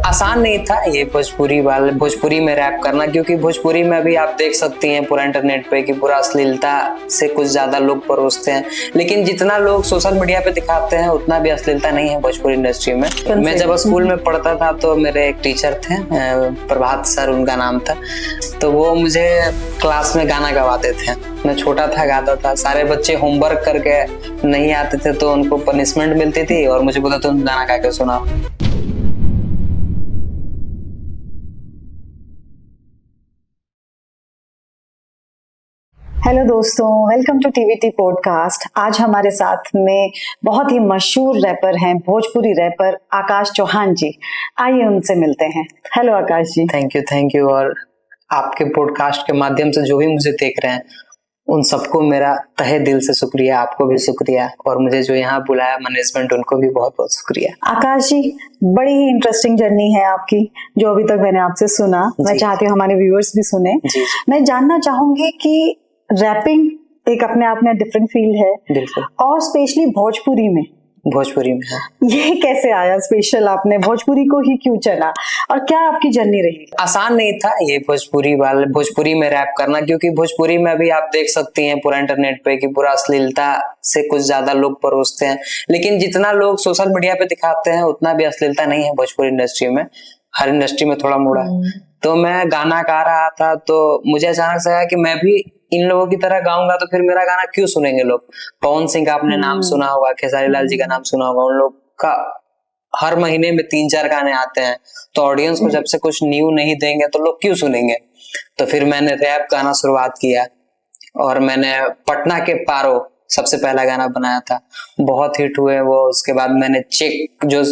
आसान नहीं था ये भोजपुरी में रैप करना, क्योंकि भोजपुरी में अभी आप देख सकती हैं पूरा इंटरनेट पे कि पूरा अश्लीलता से कुछ ज्यादा लोग परोसते हैं, लेकिन जितना लोग सोशल मीडिया पे दिखाते हैं उतना भी अश्लीलता नहीं है भोजपुरी इंडस्ट्री में। मैं जब स्कूल में पढ़ता था तो मेरे एक टीचर थे, प्रभात सर उनका नाम था, तो वो मुझे क्लास में गाना गवाते थे। मैं छोटा था, गाता था, सारे बच्चे होमवर्क करके नहीं आते थे तो उनको पनिशमेंट मिलती थी और मुझे बोला तुम गाना गा के सुनाओ। हेलो दोस्तों, वेलकम टू टीवीटी पॉडकास्ट। आज हमारे साथ में बहुत ही मशहूर रैपर हैं, भोजपुरी रैपर आकाश चौहान जी। आइए उनसे मिलते हैं। Hello Akash ji. Thank you. और आपके पॉडकास्ट के माध्यम से जो भी मुझे देख रहे हैं उन सबको मेरा तहे दिल से शुक्रिया, आपको भी शुक्रिया, और मुझे जो यहाँ बुलाया मैनेजमेंट उनको भी बहुत बहुत शुक्रिया। आकाश जी, बड़ी ही इंटरेस्टिंग जर्नी है आपकी, जो अभी तक मैंने आपसे सुना। मैं चाहती हूँ हमारे व्यूअर्स भी सुने। मैं जानना चाहूंगी कि रैपिंग एक अपने आप में डिफरेंट फील्ड है, बिल्कुल, और स्पेशली भोजपुरी में है। ये कैसे आया? स्पेशल आपने भोजपुरी को ही क्यों चला और क्या आपकी जर्नी रही? आसान नहीं था ये भोजपुरी में रैप करना, क्योंकि भोजपुरी में अभी आप देख सकती हैं पूरा इंटरनेट पे कि पूरा अश्लीलता से कुछ ज्यादा लोग परोसते हैं, लेकिन जितना लोग सोशल मीडिया पे दिखाते हैं उतना भी अश्लीलता नहीं है भोजपुरी इंडस्ट्री में। हर इंडस्ट्री में थोड़ा मोड़ा है। तो मैं गाना गा रहा था तो मुझे अचानक से आया कि मैं भी इन लोगों की तरह गाऊंगा तो फिर मेरा गाना क्यों सुनेंगे लोग। पवन सिंह का आपने नाम सुना होगा, खेसारी लाल जी का नाम सुना होगा, उन लोग का हर महीने में 3-4 गाने आते हैं, तो ऑडियंस को जब से कुछ न्यू नहीं देंगे तो लोग क्यों सुनेंगे। तो फिर मैंने रैप गाना शुरुआत किया और मैंने पटना के पारो सबसे पहला गाना बनाया था, बहुत हिट हुए वो। उसके बाद मैंने चेक जो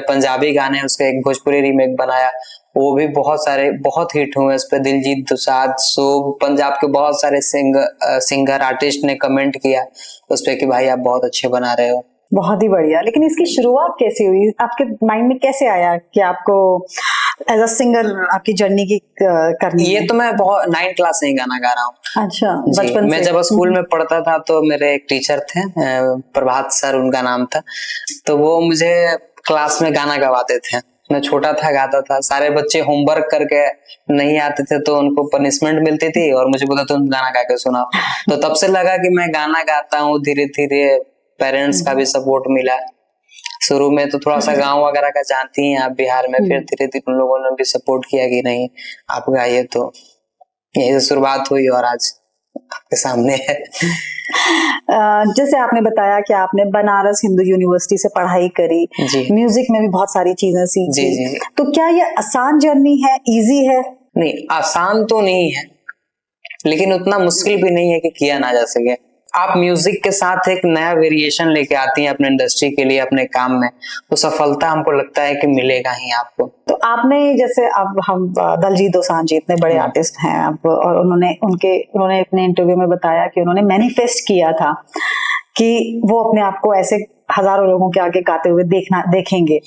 पंजाबी गाने उसका एक भोजपुरी रीमेक बनाया, वो भी बहुत हिट हुए। उस पर दिलजीत दोसांझ, सोब, पंजाब के बहुत सारे सिंगर आर्टिस्ट ने कमेंट किया उस पर कि भाई आप बहुत अच्छे बना रहे हो। बहुत ही बढ़िया। लेकिन इसकी शुरुआत कैसे हुई? आपके माइंड में कैसे आया कि आपको एज अ सिंगर आपकी जर्नी की करनी ये तो मैं बहुत 9th क्लास से ही गाना गा रहा हूँ। अच्छा, बचपन से? मैं जब स्कूल में पढ़ता था तो मेरे एक टीचर थे, प्रभात सर उनका नाम था, तो वो मुझे क्लास में गाना गवाते थे। मैं छोटा था, गाता था, सारे बच्चे होमवर्क करके नहीं आते थे तो उनको पनिशमेंट मिलती थी और मुझे बोला तुम गाना गा के सुनाओ। तो तब से लगा कि मैं गाना गाता हूँ। धीरे धीरे पेरेंट्स का भी सपोर्ट मिला। शुरू में तो थोड़ा सा गाँव वगैरह का जानती हैं आप बिहार में, फिर धीरे धीरे उन लोगों ने भी सपोर्ट किया कि नहीं आप गाइए, तो यही से शुरुआत हुई और आज आपके सामने है। जैसे आपने बताया कि आपने बनारस हिंदू यूनिवर्सिटी से पढ़ाई करी, म्यूजिक में भी बहुत सारी चीजें सीखी, तो क्या ये आसान जर्नी है, इजी है? नहीं, आसान तो नहीं है, लेकिन उतना मुश्किल भी नहीं है कि किया ना जा सके। आप म्यूजिक के साथ एक नया वेरिएशन लेके आती हैं अपने इंडस्ट्री के लिए, अपने काम में, तो सफलता हमको लगता है कि मिलेगा ही आपको। तो आपने जैसे अब हम दिलजीत दोसांझ जी इतने बड़े आर्टिस्ट हैं अब, और उन्होंने अपने इंटरव्यू में बताया कि उन्होंने मैनिफेस्ट किया था कि वो अपने आप को ऐसे हजारों लोगों के आगे गाते हुए देखेंगे।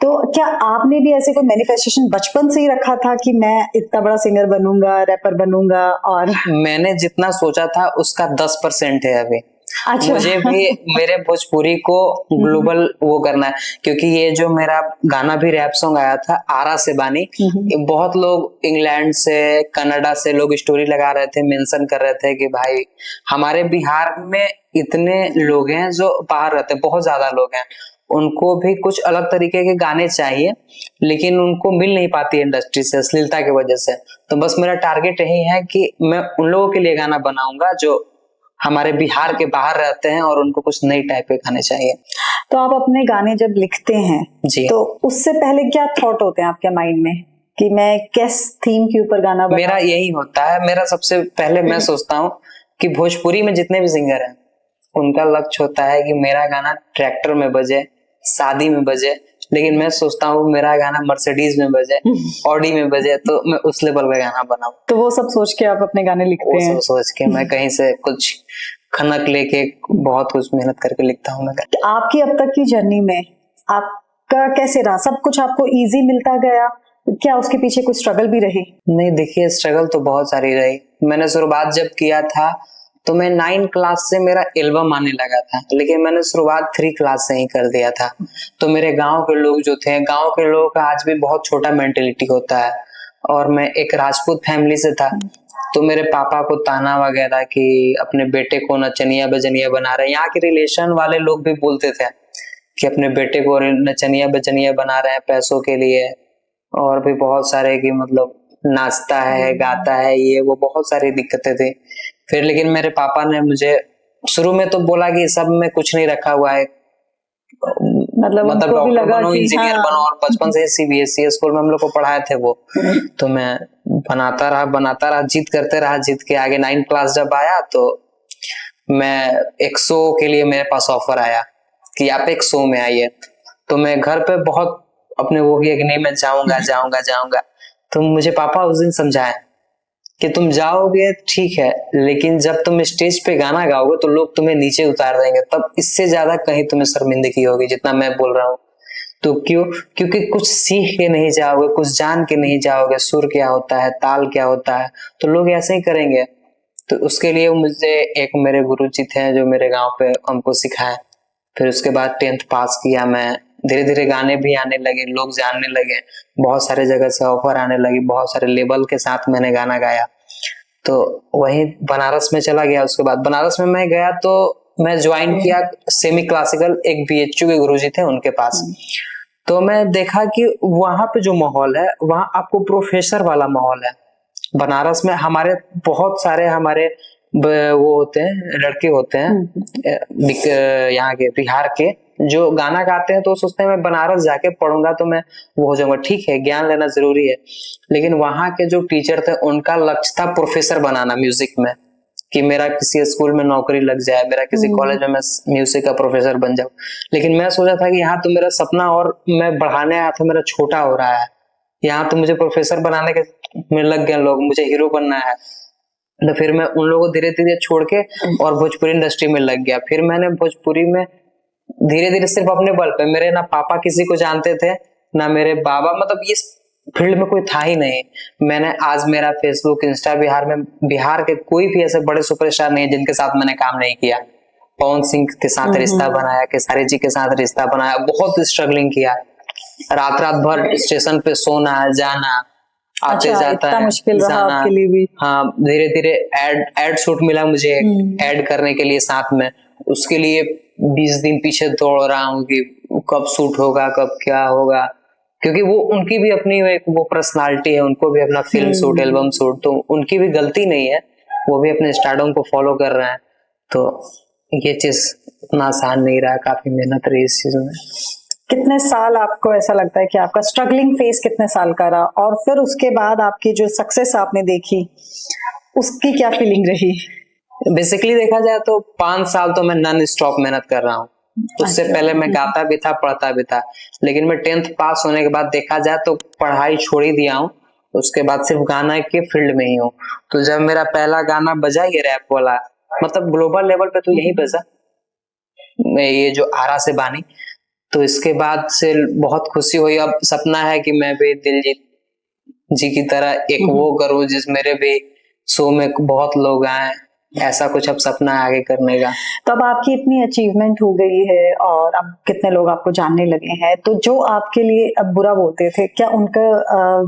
तो क्या आपने भी ऐसे कोई मैनिफेस्टेशन बचपन से ही रखा था कि मैं इतना बड़ा सिंगर बनूंगा, रैपर बनूंगा? और मैंने जितना सोचा था उसका 10% है अभी। अच्छा। मुझे भी मेरे भोजपुरी को ग्लोबल वो करना है, क्योंकि ये जो मेरा गाना भी रैप सॉन्ग आया था आरा से बानी, बहुत लोग इंग्लैंड से, कनाडा से लोग स्टोरी लगा रहे थे, मेंशन कर रहे थे कि भाई हमारे बिहार में इतने लोग हैं जो बाहर रहते हैं, बहुत ज्यादा लोग हैं, उनको भी कुछ अलग तरीके के गाने चाहिए, लेकिन उनको मिल नहीं पाती इंडस्ट्री से अश्लीलता की वजह से। तो बस मेरा टारगेट यही है कि मैं उन लोगों के लिए गाना बनाऊंगा जो हमारे बिहार के बाहर रहते हैं और उनको कुछ नई टाइप के गाने चाहिए। तो आप अपने गाने जब लिखते हैं जी, तो उससे पहले क्या थॉट होते हैं आपके माइंड में कि मैं किस थीम के ऊपर गाना बनाऊं? मेरा यही होता है, मेरा सबसे पहले मैं सोचता हूँ कि भोजपुरी में जितने भी सिंगर हैं उनका लक्ष्य होता है कि मेरा गाना ट्रैक्टर में बजे, शादी में बजे, लेकिन मैं सोचता हूँ मेरा गाना मर्सिडीज में बजे, ऑडी में बजे, तो मैं उस लेवल का गाना बनाऊं। तो वो सब सोच के आप अपने गाने लिखते हैं? सब सोच के मैं कहीं से कुछ खनक लेके बहुत कुछ मेहनत करके लिखता हूँ मैं। आपकी अब तक की जर्नी में आपका कैसे रहा? सब कुछ आपको इजी मिलता गया? क्या उसके पीछे कोई स्ट्रगल भी रही? नहीं, देखिए स्ट्रगल तो बहुत सारी रही। मैंने शुरुआत जब किया था तो मैं 9 क्लास से मेरा एल्बम आने लगा था, लेकिन मैंने शुरुआत 3 क्लास से ही कर दिया था। तो मेरे गांव के लोग जो थे, गांव के लोगों का आज भी बहुत छोटा मेंटेलिटी होता है, और मैं एक राजपूत फैमिली से था, तो मेरे पापा को ताना वगैरह कि अपने बेटे को नचनिया बजनिया बना रहे हैं। यहाँ के रिलेशन वाले लोग भी बोलते थे कि अपने बेटे को नचनिया बजनिया बना रहे हैं पैसों के लिए, और भी बहुत सारे कि मतलब नाचता है गाता है, ये वो बहुत सारी दिक्कतें थी। फिर लेकिन मेरे पापा ने मुझे शुरू में तो बोला कि सब में कुछ नहीं रखा हुआ है, मतलब डॉक्टर बनो, इंजीनियर बनो, और बचपन से सीबीएसई स्कूल में हम लोग को पढ़ाए थे वो। तो मैं बनाता रहा, जिद करते रहा, जिद के आगे 9 क्लास जब आया तो मैं एक शो के लिए मेरे पास ऑफर आया कि आप एक शो में आइए। तो मैं घर पे बहुत अपने वो किया कि नहीं मैं जाऊंगा। तो मुझे पापा उस दिन समझाए कि तुम जाओगे ठीक है, लेकिन जब तुम स्टेज पे गाना गाओगे तो लोग तुम्हें नीचे उतार देंगे, तब इससे ज्यादा कहीं तुम्हें शर्मिंदगी होगी जितना मैं बोल रहा हूँ। तो क्योंकि कुछ सीख के नहीं जाओगे, कुछ जान के नहीं जाओगे, सुर क्या होता है, ताल क्या होता है, तो लोग ऐसे ही करेंगे। तो उसके लिए मुझे एक मेरे गुरुजी थे जो मेरे गांव पे हमको सिखाए। फिर उसके बाद 10th पास किया मैं, धीरे धीरे गाने भी आने लगे, लोग जानने लगे, बहुत सारे जगह से ऑफर आने लगी, बहुत सारे लेबल के साथ मैंने गाना गाया। तो वहीं बनारस में चला गया। उसके बाद बनारस में मैं गया तो मैं ज्वाइन किया सेमी क्लासिकल, एक बीएचयू के गुरुजी थे उनके पास। तो मैं देखा कि वहां पे जो माहौल है, वहां आपको प्रोफेसर वाला माहौल है। बनारस में हमारे बहुत सारे हमारे वो होते हैं, लड़के होते हैं यहाँ के बिहार के, जो गाना गाते हैं तो सोचते हैं मैं बनारस जाके पढ़ूंगा तो मैं वो हो जाऊंगा। ठीक है, ज्ञान लेना जरूरी है, लेकिन वहां के जो टीचर थे उनका लक्ष्य था प्रोफेसर बनाना म्यूजिक में, कि मेरा किसी स्कूल में नौकरी लग जाए, मेरा किसी कॉलेज में मैं म्यूजिक का प्रोफेसर बन जाऊं। लेकिन मैं सोचा था कि यहाँ तो मेरा सपना और मैं बढ़ाने आया था, मेरा छोटा हो रहा है। यहाँ तो मुझे प्रोफेसर बनाने के में लग गए लोग, मुझे हीरो बनना है। तो फिर मैं उन लोगों को धीरे धीरे छोड़ के और भोजपुरी इंडस्ट्री में लग गया। फिर मैंने भोजपुरी में धीरे धीरे सिर्फ अपने बल पे, मेरे ना पापा किसी को जानते थे ना मेरे बाबा, मतलब इस फील्ड में कोई था ही नहीं। मैंने आज मेरा फेसबुक इंस्टा, बिहार के कोई भी ऐसे बड़े सुपरस्टार नहीं है जिनके साथ मैंने काम नहीं किया। पवन सिंह के साथ रिश्ता बनाया, केसारी जी के साथ रिश्ता बनाया, बहुत स्ट्रगलिंग किया, रात भर स्टेशन पे सोना जाना, आते जाता है, मुश्किल रहा आपके लिए भी। हाँ, धीरे धीरे एड शूट मिला मुझे ऐड करने के लिए साथ में, उसके लिए 20 दिन पीछे दौड़ रहा हूँ कि कब शूट होगा, कब क्या होगा, क्योंकि वो उनकी भी अपनी एक वो पर्सनालिटी है, उनको भी अपना फिल्म शूट, एल्बम शूट, तो उनकी भी गलती नहीं है, वो भी अपने स्टारडम को फॉलो कर रहे हैं। तो ये चीज उतना आसान नहीं रहा, काफी मेहनत रही इस चीज में। कितने साल आपको ऐसा लगता है कि आपका स्ट्रगलिंग फेज कितने साल का रहा, और फिर उसके बाद आपकी जो सक्सेस आपने देखी उसकी क्या फीलिंग रही? बेसिकली देखा जाए तो 5 साल तो मैं नॉन स्टॉप मेहनत कर रहा हूँ। उससे पहले मैं गाता भी था, पढ़ता भी था, लेकिन मैं 10th पास होने के बाद देखा जाए तो पढ़ाई छोड़ ही दिया हूँ। उसके बाद सिर्फ गाना के फील्ड में ही हूँ। तो जब मेरा पहला गाना बजा ये रैप वाला, मतलब ग्लोबल लेवल पे तो यही बजा, ये जो आरा से बानी, तो इसके बाद से बहुत खुशी हुई। अब सपना है कि मैं भी दिलजीत जी की तरह एक वो करूं जिस मेरे भी शो में बहुत लोग आए, ऐसा कुछ अब सपना है आगे करने का। तो अब आपकी इतनी अचीवमेंट हो गई है और अब कितने लोग आपको जानने लगे हैं, तो जो आपके लिए अब बुरा बोलते थे, क्या उनका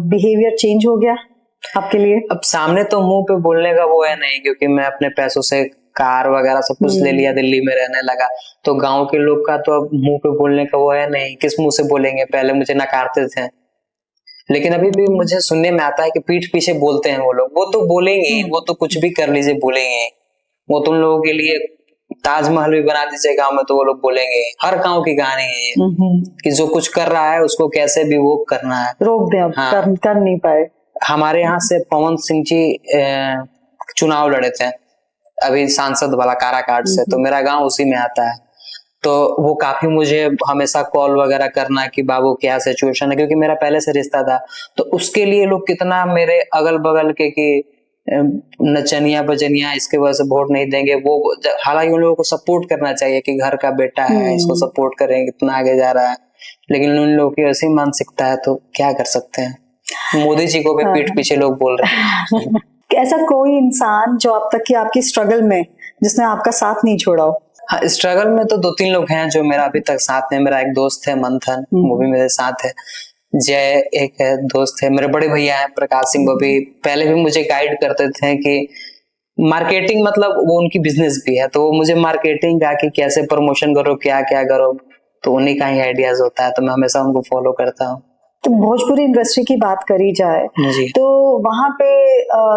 बिहेवियर चेंज हो गया आपके लिए? अब सामने तो मुंह पे बोलने का वो है नहीं, क्योंकि मैं अपने पैसों से कार वगैरह सब कुछ ले लिया, दिल्ली में रहने लगा, तो गांव के लोग का तो अब मुंह पे बोलने का वो है नहीं, किस मुंह से बोलेंगे, पहले मुझे नकारते थे। लेकिन अभी भी मुझे सुनने में आता है कि पीठ पीछे बोलते हैं वो लोग, वो तो बोलेंगे, वो तो कुछ भी कर लीजिए बोलेंगे, वो तुम लोगों के लिए ताजमहल भी बना दीजिए गांव में तो वो लोग बोलेंगे। हर गांव की कहानी है ये कि जो कुछ कर रहा है उसको कैसे भी वो करना है, रोक दे, अब हाँ। कर नहीं पाए। हमारे यहाँ से पवन सिंह जी चुनाव लड़े थे अभी सांसद वाला काराकाट से, तो मेरा गांव उसी में आता है। तो वो काफी मुझे हमेशा कॉल वगैरह करना कि बाबू क्या सिचुएशन है, क्योंकि मेरा पहले से रिश्ता था। तो उसके लिए लोग कितना मेरे अगल बगल के कि नचनिया बजनिया इसके वजह से वोट नहीं देंगे, वो हालांकि उन लोगों को सपोर्ट करना चाहिए कि घर का बेटा है, इसको सपोर्ट करेंगे, कितना आगे जा रहा है, लेकिन उन लोगों की ऐसी मानसिकता है तो क्या कर सकते हैं। मोदी जी को भी पीठ पीछे लोग बोल रहे हैं। ऐसा कोई इंसान जो अब तक की आपकी स्ट्रगल में जिसने आपका साथ नहीं छोड़ा हो? हाँ, स्ट्रगल में तो 2-3 लोग हैं जो मेरा अभी तक साथ में। मेरा एक दोस्त है मंथन, वो भी मेरे साथ है। जय एक है दोस्त है। मेरे बड़े भैया हैं प्रकाश सिंह, वो भी पहले भी मुझे गाइड करते थे कि मार्केटिंग, मतलब वो उनकी बिजनेस भी है, तो वो मुझे मार्केटिंग का कि कैसे प्रमोशन करो, क्या क्या करो, तो उन्हीं का ही आइडियाज होता है, तो मैं हमेशा उनको फॉलो करता हूँ। तो भोजपुरी इंडस्ट्री की बात करी जाए जी। तो वहां पे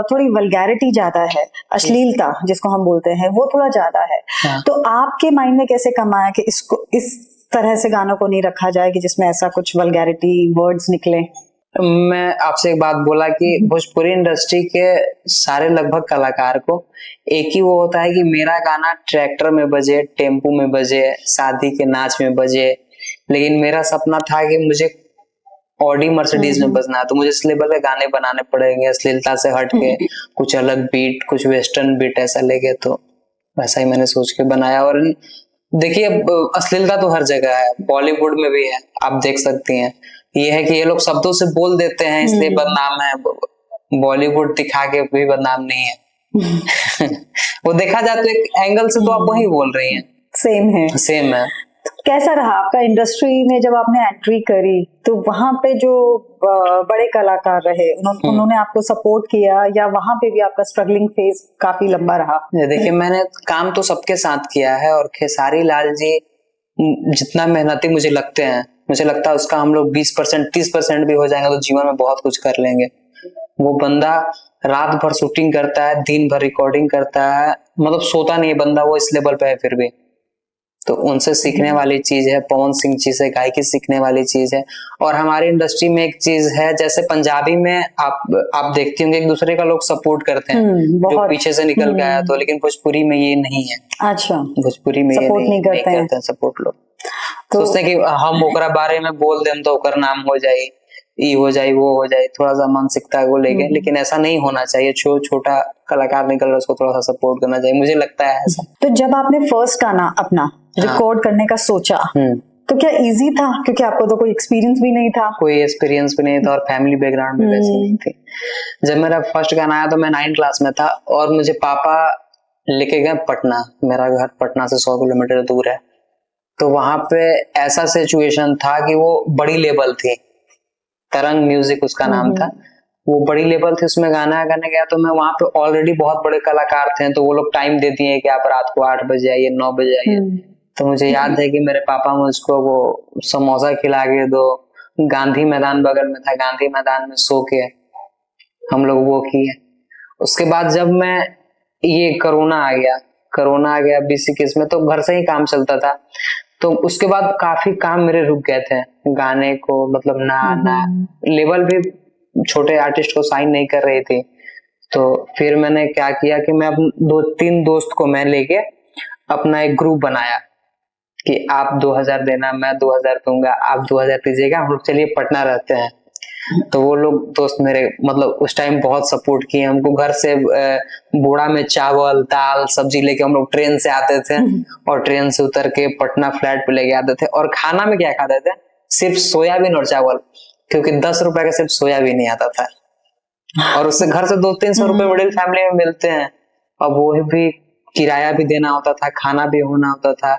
थोड़ी वल्गैरिटी ज्यादा है, अश्लीलता जिसको हम बोलते हैं वो थोड़ा ज्यादा है। हाँ। तो आपके माइंड में कैसे कम आया कि इसको इस तरह से गानों को नहीं रखा जाए कि जिसमें ऐसा कुछ वल्गैरिटी वर्ड्स निकले? मैं आपसे एक बात बोला कि भोजपुरी इंडस्ट्री के सारे लगभग कलाकार को एक ही वो होता है कि मेरा गाना ट्रैक्टर में बजे, टेम्पू में बजे, शादी के नाच में बजे, लेकिन मेरा सपना था कि मुझे ऑडी मर्सिडीज में बजना है, तो मुझे इस लेवल के गाने बनाने पड़ेंगे, अश्लीलता से हट के कुछ अलग बीट, कुछ वेस्टर्न बीट ऐसा लेके, तो वैसा ही मैंने सोच के बनाया। और देखिए अब अश्लीलता तो हर जगह है, बॉलीवुड में भी है, आप देख सकती हैं। ये है कि ये लोग शब्दों से बोल देते हैं इसलिए बदनाम है, बॉलीवुड दिखा के भी बदनाम नहीं है। वो देखा जाए तो एक एंगल से तो आप वही बोल रही हैं, सेम है। कैसा रहा आपका इंडस्ट्री में जब आपने एंट्री करी, तो वहां पे जो बड़े कलाकार रहे उन्होंने आपको सपोर्ट किया, या वहां पे भी आपका स्ट्रगलिंग फेज काफी लंबा रहा? देखिए मैंने काम तो सबके साथ किया है, और खेसारी लाल जी जितना मेहनती मुझे लगते हैं, मुझे लगता है उसका हम लोग 20% 30% भी हो जाएंगे तो जीवन में बहुत कुछ कर लेंगे। वो बंदा रात भर शूटिंग करता है, दिन भर रिकॉर्डिंग करता है, मतलब सोता नहीं है बंदा, वो इस लेवल पे है फिर भी। तो उनसे सीखने वाली चीज है, पवन सिंह जी से गायकी सीखने वाली चीज है। और हमारी इंडस्ट्री में एक चीज है, जैसे पंजाबी में आप देखती होंगे एक दूसरे का लोग सपोर्ट करते हैं, जो पीछे से निकल के आया, तो लेकिन भोजपुरी में ये नहीं है। अच्छा, भोजपुरी में ये नहीं करते हैं सपोर्ट लोग। तो सोचते हैं कि हम ओकरा बारे में बोल दें तो ओकर नाम हो जाए, ये हो जाए, वो हो जाए, थोड़ा सा मानसिकता को लेके, लेकिन ऐसा नहीं होना चाहिए। छोटा कलाकार निकल रहा है, उसको थोड़ा सा सपोर्ट करना चाहिए, मुझे लगता है ऐसा। तो जब आपने फर्स्ट गाना अपना रिकॉर्ड करने का सोचा, तो क्या इजी था? क्योंकि आपको तो कोई एक्सपीरियंस भी नहीं था। कोई एक्सपीरियंस भी नहीं था, और फैमिली बैकग्राउंड भी वैसे नहीं थी। जब मेरा फर्स्ट गाना आया तो मैं 9th क्लास में था, और मुझे पापा लेके गए पटना। मेरा घर पटना से 100 किलोमीटर दूर है। तो वहां पे ऐसा सिचुएशन था कि वो बड़ी लेवल थी, तरंग म्यूजिक उसका नाम था, वो बड़ी लेवल थी, उसमें गाना गाने गया। तो मैं वहां पे ऑलरेडी बहुत बड़े कलाकार थे, तो वो लोग टाइम देती है कि आप रात को 8 बजे आइए, 9 बजे आइए। तो मुझे याद है कि मेरे पापा मुझको वो समोसा खिला के दो, गांधी मैदान बगल में था, गांधी मैदान में सो के हम लोग वो किए। उसके बाद जब मैं ये कोरोना आ गया 2021 में, तो घर से ही काम चलता था। तो उसके बाद काफी काम मेरे रुक गए थे गाने को, मतलब ना लेवल भी छोटे आर्टिस्ट को साइन नहीं कर रही थी। तो फिर मैंने क्या किया कि मैं अपने 2-3 दोस्त को मैं लेके अपना एक ग्रुप बनाया कि आप 2000 देना, मैं 2000 दूंगा, आप 2000 दीजिएगा, हम लोग चलिए पटना रहते हैं। तो वो लोग दोस्त मेरे मतलब उस टाइम बहुत सपोर्ट किए हमको। घर से बोड़ा में चावल दाल सब्जी लेके हम लोग ट्रेन से आते थे, और ट्रेन से उतर के पटना फ्लैट पे लेके आते थे। और खाना में क्या खाते थे? सिर्फ सोयाबीन और चावल, क्योंकि 10 रुपए का सिर्फ सोयाबीन ही आता था, और उससे घर से 200-300 रुपए मिडिल फैमिली में मिलते हैं। अब वो भी किराया भी देना होता था, खाना भी होना होता था,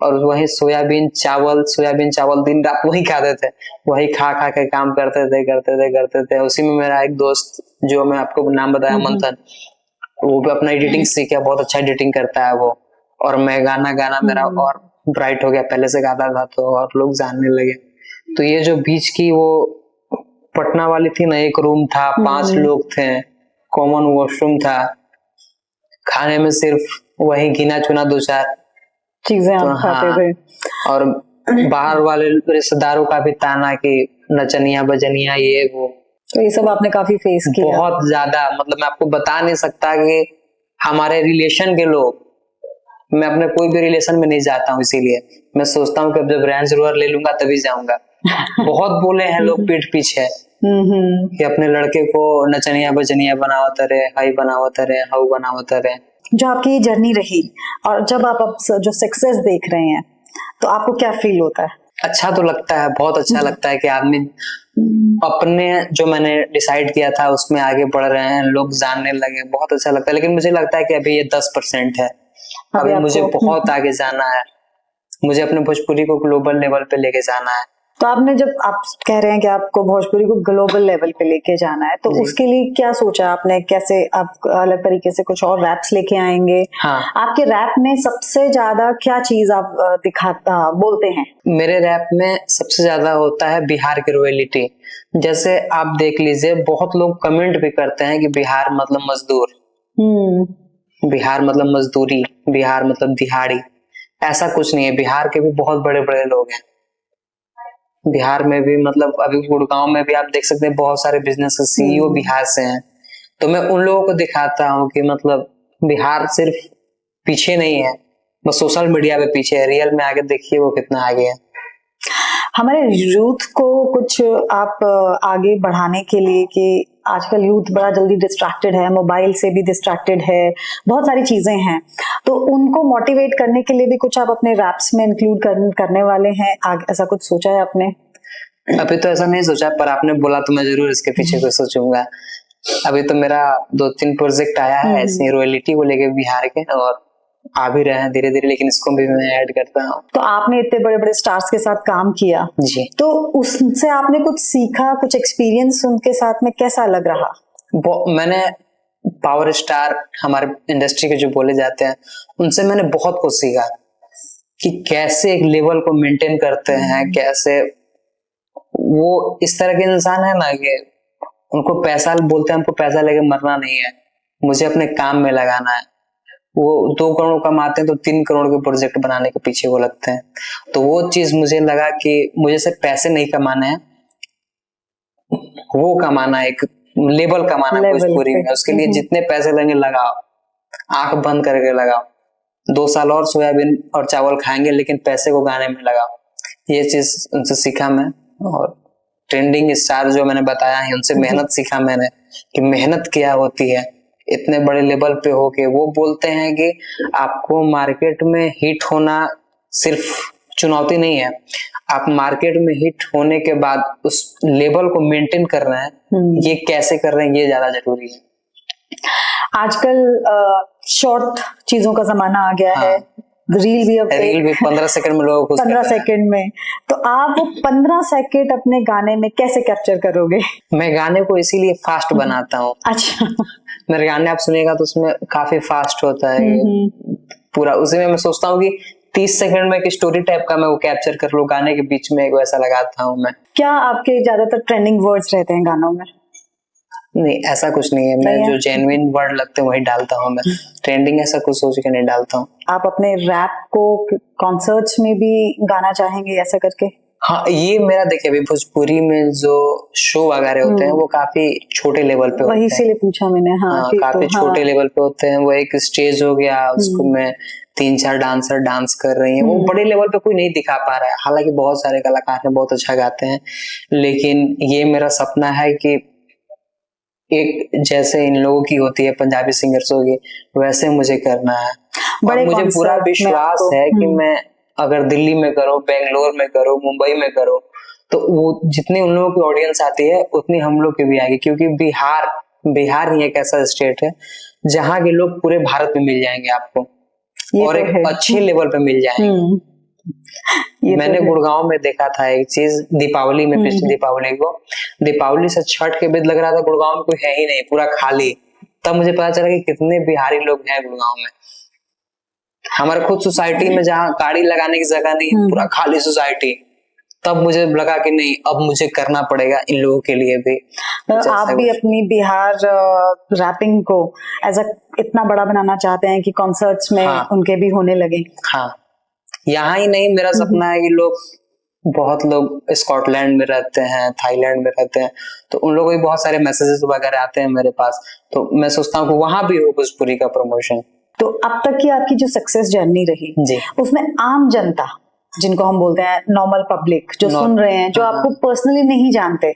और वही सोयाबीन चावल दिन रात वही खाते थे, वही खा के काम करते थे। उसी में मेरा एक दोस्त, जो मैं आपको नाम बताया मंथन, वो भी अपना एडिटिंग सीख गया, बहुत अच्छा एडिटिंग करता है वो। और मैं गाना मेरा और ब्राइट हो गया, पहले से गाता था तो और लोग जानने लगे। तो ये जो बीच की वो पटना वाली थी ना, एक रूम था, 5 लोग थे, कॉमन वॉशरूम था, खाने में सिर्फ वही गिना चुना 2-4 चीजें आप खाते थे। और बाहर वाले रिश्तेदारों का भी ताना कि नचनिया बजनिया ये वो। तो ये सब आपने काफी फेस किया? बहुत ज्यादा, मतलब मैं आपको बता नहीं सकता कि हमारे रिलेशन के लोग, मैं अपने कोई भी रिलेशन में नहीं जाता हूँ, इसीलिए मैं सोचता हूँ कि अब जब रेंज रोवर ले लूंगा तभी जाऊंगा। बहुत बोले हैं लोग पीठ पीछे कि अपने लड़के को नचनिया बजनिया बनावत रहे, हाई बनावत रहे, हाउ बनावत रहे। जो आपकी जर्नी रही, और जब आप अब जो सक्सेस देख रहे हैं, तो आपको क्या फील होता है? अच्छा तो लगता है, बहुत अच्छा लगता है कि आदमी अपने जो मैंने डिसाइड किया था उसमें आगे बढ़ रहे हैं, लोग जानने लगे, बहुत अच्छा लगता है। लेकिन मुझे लगता है कि अभी ये 10% है, अभी मुझे आपको बहुत आगे जाना है, मुझे अपने भोजपुरी को ग्लोबल लेवल पे लेके जाना है। तो आपने जब आप कह रहे हैं कि आपको भोजपुरी को ग्लोबल लेवल पे लेके जाना है, तो जी। उसके लिए क्या सोचा आपने? कैसे आप अलग तरीके से कुछ और रैप्स लेके आएंगे? हाँ, आपके रैप में सबसे ज्यादा क्या चीज आप बोलते हैं? मेरे रैप में सबसे ज्यादा होता है बिहार की रॉयलिटी। जैसे आप देख लीजिए, बहुत लोग कमेंट भी करते हैं कि बिहार मतलब मजदूर, बिहार मतलब मजदूरी, बिहार मतलब दिहाड़ी। ऐसा कुछ नहीं है, बिहार के भी बहुत बड़े बड़े लोग हैं। बिहार में भी मतलब अभी गुड़गांव में भी आप देख सकते हैं, बहुत सारे बिजनेस सीईओ बिहार से हैं। तो मैं उन लोगों को दिखाता हूँ कि मतलब बिहार सिर्फ पीछे नहीं है, बस सोशल मीडिया पे पीछे है, रियल में आगे देखिए वो कितना आगे है। हमारे यूथ को कुछ आप आगे बढ़ाने के लिए, कि आजकल यूथ बड़ा जल्दी डिस्ट्रैक्टेड है, मोबाइल से भी डिस्ट्रैक्टेड है, बहुत सारी चीजें हैं, तो उनको मोटिवेट करने के लिए भी कुछ आप अपने रैप्स में इंक्लूड करने वाले हैं? ऐसा कुछ सोचा है आपने? अभी तो ऐसा नहीं सोचा, पर आपने बोला तो मैं जरूर इसके पीछे कुछ सोचूंगा। अभी तो मेरा 2-3 प्रोजेक्ट आया है ऐसे रॉयलिटी को लेके बिहार के, और आ भी रहे हैं धीरे धीरे, लेकिन इसको भी मैं ऐड करता हूँ। तो आपने इतने बड़े बड़े स्टार्स के साथ काम किया जी, तो उससे आपने कुछ सीखा, कुछ एक्सपीरियंस उनके साथ में कैसा लग रहा? मैंने पावर स्टार हमारे इंडस्ट्री के जो बोले जाते हैं, उनसे मैंने बहुत कुछ सीखा कि कैसे एक लेवल को मेंटेन करते हैं, कैसे वो इस तरह के इंसान है ना कि उनको पैसा बोलते हैं, हमको पैसा लेके मरना नहीं है, मुझे अपने काम में लगाना है। वो 2 करोड़ कमाते हैं तो 3 करोड़ के प्रोजेक्ट बनाने के पीछे वो लगते हैं। तो वो चीज मुझे लगा कि मुझे सिर्फ पैसे नहीं कमाने हैं, वो कमाना है, एक लेवल कमाना है भोजपुरी में। उसके लिए जितने पैसे लेंगे लगाओ, आंख बंद करके लगाओ, 2 साल और सोयाबीन और चावल खाएंगे, लेकिन पैसे को गाने में लगाओ। ये चीज उनसे सीखा मैं। और ट्रेंडिंग स्टार जो मैंने बताया है, उनसे मेहनत सीखा मैंने कि मेहनत क्या होती है। इतने बड़े लेवल पे होके वो बोलते हैं कि आपको मार्केट में हिट होना सिर्फ चुनौती नहीं है, आप मार्केट में हिट होने के बाद उस लेवल को मेंटेन कर रहे हैं, ये कैसे कर रहे हैं, ये ज्यादा जरूरी है। आजकल शॉर्ट चीजों का जमाना आ गया है, रील भी 15 सेकंड में लोग 15 सेकंड में, तो आप वो 15 सेकंड अपने गाने में कैसे कैप्चर करोगे? मैं गाने को इसीलिए फास्ट बनाता हूँ। अच्छा, मेरे गाने आप सुनिएगा तो उसमें काफी फास्ट होता है पूरा। उसी में मैं सोचता हूँ कि 30 सेकंड में एक स्टोरी टाइप का मैं वो कैप्चर कर लूं, गाने के बीच में एक वैसा लगाता हूँ मैं। क्या आपके ज्यादातर ट्रेंडिंग वर्ड्स रहते हैं गानों में? नहीं, ऐसा कुछ नहीं है, मैं जो जेन्युइन वर्ड लगते हैं वही डालता हूँ मैं। ट्रेंडिंग ऐसा कुछ सोच के नहीं डालता हूँ। आप अपने रैप को कॉन्सर्ट्स में भी गाना चाहेंगे ऐसा करके? हाँ, ये मेरा देखिए, अभी भोजपुरी में जो शो वगैरह होते हैं वो काफी छोटे लेवल पे होते हैं, इसीलिए पूछा मैंने। हाँ, काफी छोटे लेवल पे होते हैं। वो एक स्टेज हो गया, उसको में 3-4 डांसर डांस कर रही हैं, वो बड़े लेवल पे कोई नहीं दिखा पा रहा है। हालांकि बहुत सारे कलाकार हैं, बहुत अच्छा गाते हैं, लेकिन ये मेरा सपना है कि एक जैसे इन लोगों की होती है पंजाबी सिंगर्स होगी, वैसे मुझे करना है। और मुझे पूरा विश्वास है कि मैं अगर दिल्ली में करूँ, बेंगलोर में करूँ, मुंबई में करूँ, तो वो जितनी उन लोगों की ऑडियंस आती है उतनी हम लोग की भी आएगी। क्योंकि बिहार ही एक ऐसा स्टेट है जहाँ के लोग पूरे भारत में मिल जाएंगे आपको, और एक अच्छे लेवल पे मिल जाएंगे। मैंने गुड़गांव में देखा था एक चीज, दीपावली में, पिछली दीपावली को, दीपावली से छठ के बाद लग रहा था गुड़गांव में कोई है ही नहीं, पूरा खाली। तब मुझे पता चला कि कितने बिहारी लोग हैं गुड़गांव में। हमारे खुद सोसाइटी में जहाँ गाड़ी लगाने की जगह नहीं, पूरा खाली सोसाइटी। तब मुझे लगा कि नहीं, अब मुझे करना पड़ेगा इन लोगों के लिए भी। आप भी अपनी बिहार रैपिंग को इतना बड़ा बनाना चाहते हैं कि कॉन्सर्ट्स में उनके भी होने लगे? हाँ, यहाँ ही नहीं, मेरा सपना है कि बहुत लोग स्कॉटलैंड में रहते हैं, थाईलैंड में रहते हैं, तो उन लोगों को बहुत सारे मैसेजेस वगैरह आते हैं मेरे पास। तो मैं सोचता हूँ कि वहां भी हो भोजपुरी का प्रमोशन। तो अब तक की आपकी जो सक्सेस जर्नी रही जी, उसमें आम जनता, जिनको हम बोलते हैं नॉर्मल पब्लिक, जो सुन रहे हैं, जो आपको पर्सनली नहीं जानते,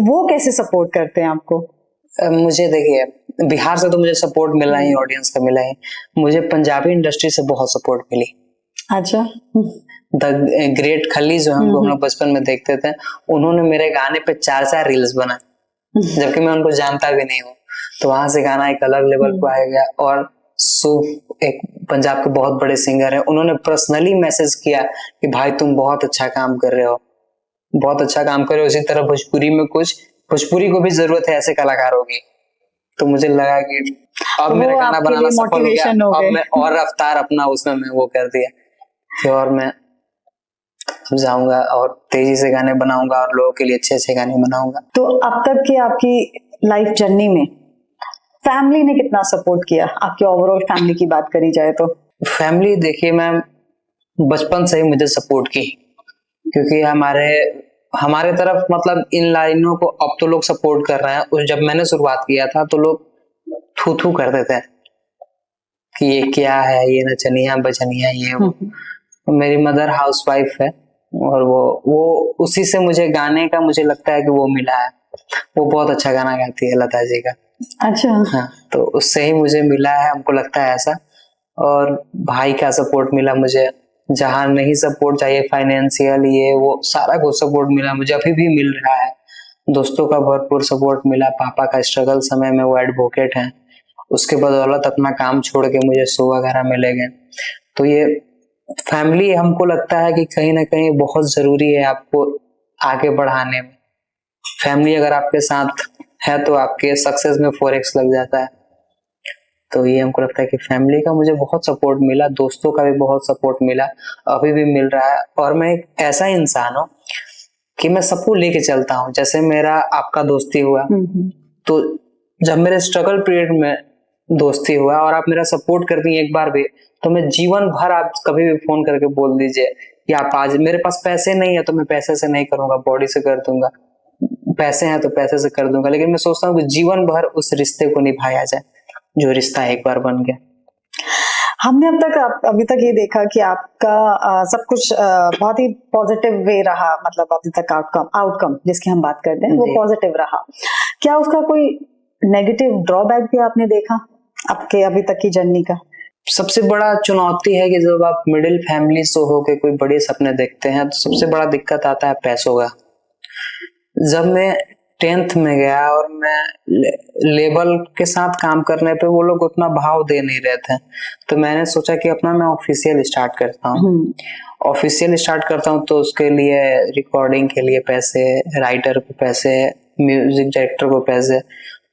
वो कैसे सपोर्ट करते हैं आपको? मुझे देखिए, बिहार से तो मुझे सपोर्ट मिला ही, ऑडियंस का मिला ही। मुझे पंजाबी इंडस्ट्री से बहुत सपोर्ट मिली। अच्छा। द ग्रेट खली जो हम लोग बचपन में देखते थे, उन्होंने मेरे गाने पे 4 रील्स बनाए, जबकि मैं उनको जानता भी नहीं हूँ। तो वहां से गाना एक अलग लेवल पे आ गया। और एक पंजाब के बहुत बड़े सिंगर है, उन्होंने पर्सनली मैसेज किया कि भाई तुम बहुत अच्छा काम कर रहे हो, बहुत अच्छा काम कर रहे हो। इसी तरह भोजपुरी को भी जरूरत है ऐसे कलाकारों की। तो मुझे लगा कि अब तो मेरा वो गाना आपके बनाना लिए सफल हो गया, मोटिवेशन हो अब गए। मैं और रफ्तार अपना उसमें मैं वो कर दिया कि और मैं जाऊंगा और तेजी से गाने बनाऊंगा और लोगों के लिए अच्छे अच्छे गाने बनाऊंगा। तो अब तक की आपकी लाइफ जर्नी में फैमिली ने कितना सपोर्ट किया, आपकी ओवरऑल फैमिली की बात करी जाए तो? फैमिली देखिए मैम, बचपन से ही मुझे सपोर्ट की, क्योंकि हमारे तरफ मतलब इन लाइनों को अब तो लोग सपोर्ट कर रहे हैं, और जब मैंने शुरुआत किया था तो लोग थू थू करते थे कि ये क्या है, ये नचनिया बचनिया ये वो। मेरी मदर हाउसवाइफ है और वो उसी से मुझे गाने का मुझे लगता है कि वो मिला है। वो बहुत अच्छा गाना गाती है, लता जी का। अच्छा। हाँ, तो उससे ही मुझे मिला है, हमको लगता है ऐसा। और भाई का सपोर्ट मिला मुझे, जहाँ नहीं सपोर्ट चाहिए फाइनेंशियल ये वो सारा कुछ सपोर्ट मिला मुझे, अभी भी मिल रहा है। दोस्तों का भरपूर सपोर्ट मिला, पापा का स्ट्रगल समय में वो एडवोकेट हैं, उसके बदौलत अपना काम छोड़ के मुझे शो वगैरह मिले गए। तो ये फैमिली हमको लगता है कि कहीं ना कहीं बहुत जरूरी है आपको आगे बढ़ाने में। फैमिली अगर आपके साथ है तो आपके सक्सेस में 4x लग जाता है। तो ये हमको लगता है कि फैमिली का मुझे बहुत सपोर्ट मिला, दोस्तों का भी बहुत सपोर्ट मिला, अभी भी मिल रहा है। और मैं एक ऐसा इंसान हूँ कि मैं सबको लेके चलता हूँ। जैसे मेरा आपका दोस्ती हुआ, तो जब मेरे स्ट्रगल पीरियड में दोस्ती हुआ और आप मेरा सपोर्ट कर दी एक बार भी, तो मैं जीवन भर, आप कभी भी फोन करके बोल दीजिए कि आप आज, मेरे पास पैसे नहीं है तो मैं पैसे से नहीं करूंगा, बॉडी से कर दूंगा, पैसे हैं तो पैसे से कर दूंगा, लेकिन मैं सोचता हूँ कि जीवन भर उस रिश्ते को निभाया जाए जो रिश्ता एक बार बन गया। हमने अभी तक ये देखा कि आपका सब कुछ बहुत ही पॉजिटिव वे रहा, मतलब अभी तक आउटकम जिसकी हम बात करते हैं वो पॉजिटिव रहा। क्या उसका कोई नेगेटिव ड्रॉबैक भी आपने देखा आपके अभी तक की जर्नी का? सबसे बड़ा चुनौती है कि जब आप मिडिल फैमिली से होके कोई बड़े सपने देखते हैं तो सबसे बड़ा दिक्कत आता है पैसों का। जब मैं 10th में गया और मैं लेबल के साथ काम करने पे वो लोग उतना भाव दे नहीं रहे थे, तो मैंने सोचा कि अपना मैं ऑफिशियल स्टार्ट करता हूँ। तो उसके लिए रिकॉर्डिंग के लिए पैसे, राइटर को पैसे, म्यूजिक डायरेक्टर को पैसे।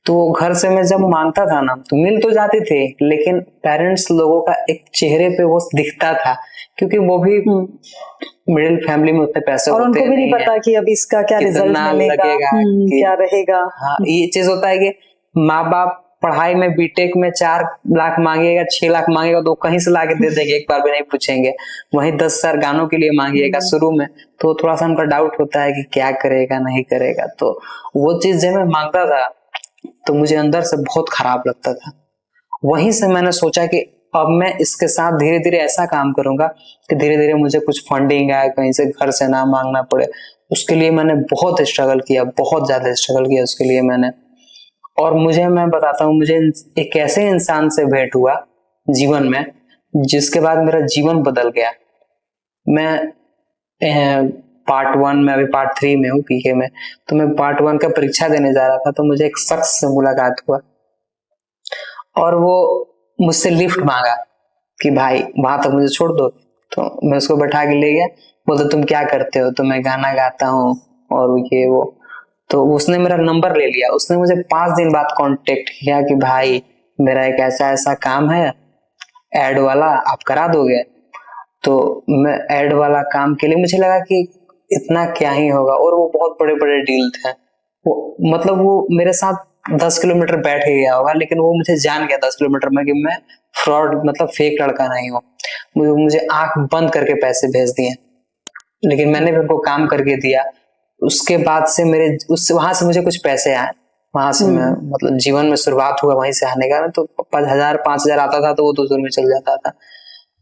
तो घर से मैं जब मांगता था ना तो मिल तो जाती थी, लेकिन पेरेंट्स लोगों का एक चेहरे पे वो दिखता था, क्योंकि वो भी मिडिल फैमिली में उतने पैसे और होते उनको भी नहीं पता कि अब इसका क्या रिजल्ट मिलेगा, क्या रहेगा। हाँ, ये चीज होता है कि माँ बाप पढ़ाई में बीटेक में 4 लाख मांगेगा, 6 लाख मांगेगा तो कहीं से लाके दे देंगे, एक बार भी नहीं पूछेंगे। वहीं 10,000 गानों के लिए मांगिएगा शुरू में, तो थोड़ा सा उनका डाउट होता है कि क्या करेगा नहीं करेगा। तो वो चीज जब मैं मांगता था तो मुझे अंदर से बहुत खराब लगता था। वहीं से मैंने सोचा कि अब मैं इसके साथ धीरे धीरे ऐसा काम करूंगा कि धीरे धीरे मुझे कुछ फंडिंग आए, कहीं से घर से ना मांगना पड़े। उसके लिए मैंने बहुत स्ट्रगल किया, बहुत ज्यादा स्ट्रगल किया उसके लिए मैंने। और मैं बताता हूँ, मुझे एक ऐसे इंसान से भेंट हुआ जीवन में जिसके बाद मेरा जीवन बदल गया। मैं पार्ट 1 में, अभी पार्ट 3 में हूँ पीके में, तो मैं पार्ट 1 का परीक्षा देने जा रहा था, तो मुझे एक शख्स से मुलाकात हुआ और वो मुझसे लिफ्ट मांगा कि भाई वहां तक मुझे छोड़ दो। तो मैं उसको बैठा के ले गया, बोलते तुम क्या करते हो? तो मैं गाना गाता हूँ और ये वो। तो उसने मेरा नंबर ले लिया, उसने मुझे 5 दिन बाद कांटेक्ट किया कि भाई मेरा एक ऐसा काम है एड वाला, आप करा दोगे? तो मैं एड वाला काम के लिए, मुझे लगा कि इतना क्या ही होगा, और वो बहुत बड़े बड़े डील थे। वो मेरे साथ 10 किलोमीटर बैठ के गया होगा, लेकिन वो मुझे जान गया 10 किलोमीटर में कि मैं फ्रॉड मतलब फेक लड़का नहीं हूँ। मुझे आंख बंद करके पैसे भेज दिए, लेकिन मैंने भी उनको काम करके दिया। उसके बाद से वहां से मुझे कुछ पैसे आए, वहां से मैं मतलब जीवन में शुरुआत हुआ वहीं से आने का। तो 5,000 आता था तो वो 200 में चल जाता था।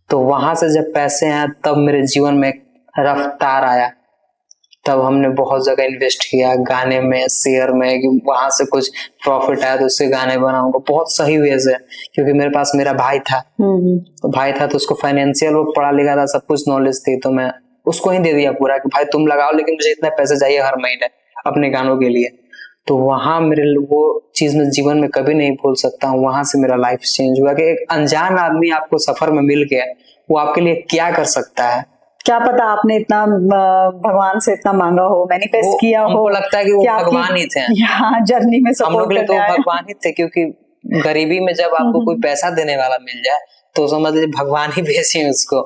तो वहां से जब पैसे आए तब मेरे जीवन में एक रफ्तार आया। तब हमने बहुत जगह इन्वेस्ट किया गाने में, शेयर में, कि वहां से कुछ प्रॉफिट आया तो उससे गाने बनाऊंगा बहुत सही वे से। क्योंकि मेरे पास मेरा भाई था, तो उसको फाइनेंशियल, वो पढ़ा लिखा था, सब कुछ नॉलेज थी, तो मैं उसको ही दे दिया पूरा कि भाई तुम लगाओ, लेकिन मुझे इतने पैसे चाहिए हर महीने अपने गानों के लिए। तो वहां मेरे वो चीज मैं जीवन में कभी नहीं भूल सकता हूँ। वहां से मेरा लाइफ चेंज हुआ कि एक अनजान आदमी आपको सफर में मिल गया, वो आपके लिए क्या कर सकता है। क्या पता आपने इतना भगवान से इतना मांगा हो, मैनिफेस्ट किया हो, हमको लगता है कि वो आपकी भगवान ही थे यहाँ जर्नी में हम सपोर्ट लोग के लिए। तो करने आए। भगवान ही थे, क्योंकि गरीबी में जब आपको कोई पैसा देने वाला मिल जाए तो समझ लीजिए भगवान ही भेजे उसको।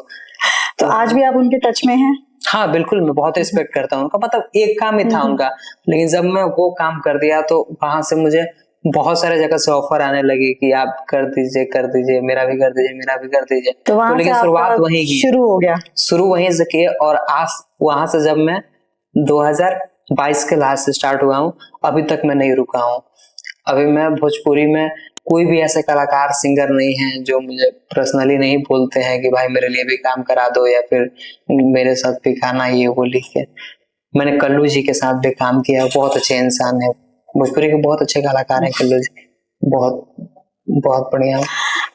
तो आज भी आप उनके टच में हैं? हाँ बिल्कुल, मैं बहुत रिस्पेक्ट करता हूँ उनका। मतलब एक काम ही था उनका, लेकिन जब मैं वो काम कर दिया तो वहां से मुझे बहुत सारे जगह से ऑफर आने लगे कि आप कर दीजिए, मेरा भी कर दीजिए, मेरा भी कर दीजिए। तो वहां लेकिन से शुरुआत वहीं की, शुरू हो गया, शुरू वहीं से किए। और आज वहां से जब मैं 2022 के लास्ट से स्टार्ट हुआ हूँ, अभी तक मैं नहीं रुका हूँ। अभी मैं भोजपुरी में कोई भी ऐसे कलाकार सिंगर नहीं है जो मुझे पर्सनली नहीं बोलते हैं कि भाई मेरे लिए भी काम करा दो या फिर मेरे साथ भी गाना ये वो लिख के। मैंने कल्लू जी के साथ भी काम किया, बहुत अच्छे इंसान है, भोजपुरी के बहुत अच्छे कलाकार हैं कल्लू जी, बहुत बहुत बढ़िया।